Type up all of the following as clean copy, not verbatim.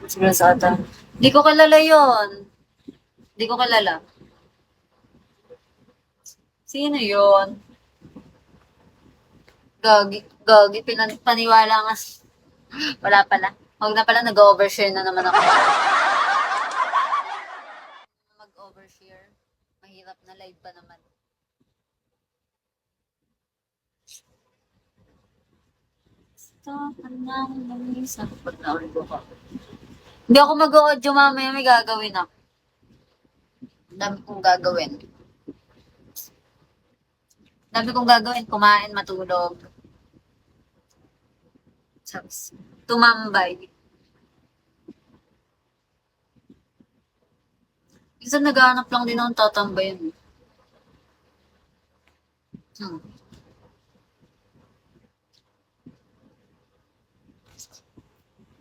Siguro sa ata. Di ko kilala yon. Di ko kilala. Sino yon? Gagi, gagi, paniwala nga. Wala pala. Huwag na pala, nag-overshare na naman ako. Mag-overshare. Mahirap na live pa naman. Stop na lang sa pag-nauli ko ka. Hindi ako mag-audio mamaya, may gagawin ako. Dami kong gagawin. Dami kong gagawin, kumain, matulog. Tumambay. Minsan naghahanap lang din akong tatambayan. Hmm.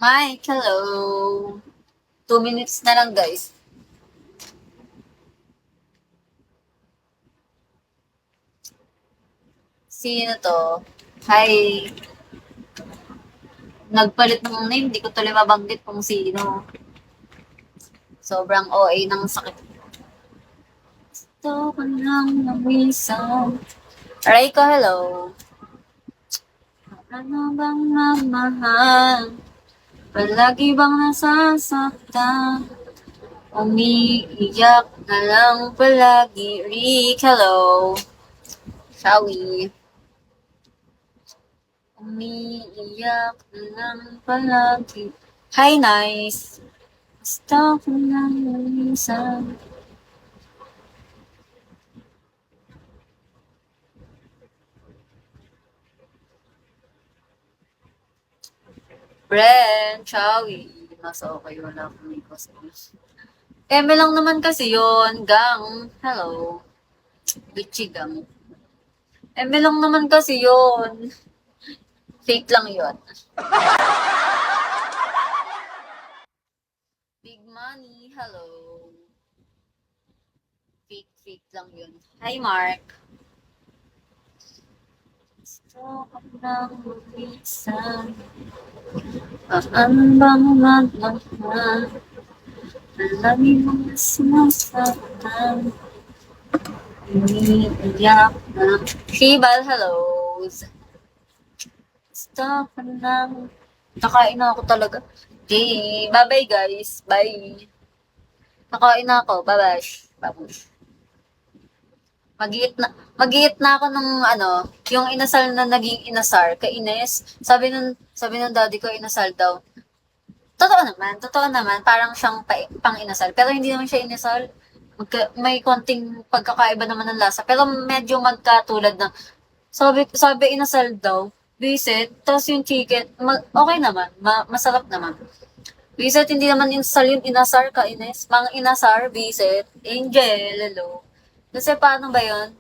Mike, hello. 2 minutes na lang, guys. Sino to? Hi. Nagpalit ng name, di ko tuloy mabanggit kung sino. Sobrang OA ng sakit. Gusto ko lang namisan. Aray ko, hello. Ano bang mamahal? Palagi bang nasasaktan? Umiiyak na lang palagi. Rick, hello. Shall we? Umiiyak na lang palagi. Hi, nice. Gusto ko lang minsan. Bren, Chowie. Mas okay, wala akong may customers. Eme lang naman kasi yon, gang. Hello. Gucci gang. Eme lang naman kasi yon. Fake lang yon. Big money, hello. Fake lang yun. Hi, Mark. Gusto ko lang mag-isa. Paano bang magmahal? Alam mo na sinasaktan. Umiiyak na. Shibal, hello. Gusto ko lang. Nakain na ako talaga. Okay, bye-bye guys. Bye. Nakain na ako. Bye-bye. Babush. Mag-iit na ako ng ano, yung inasal na naging inasar kay Ines. Sabi ng daddy ko inasal daw. Totoo naman, parang siyang pang inasal. Pero hindi naman siya inasal. May konting pagkakaiba naman ng lasa. Pero medyo magkatulad na. Sabi inasal daw, visit, tapos yung chicken, okay naman, masarap naman. Visit, hindi naman inasal yung inasar ka, Ines. Mang inasar, visit, angel, hello. Kasi paano ba yon?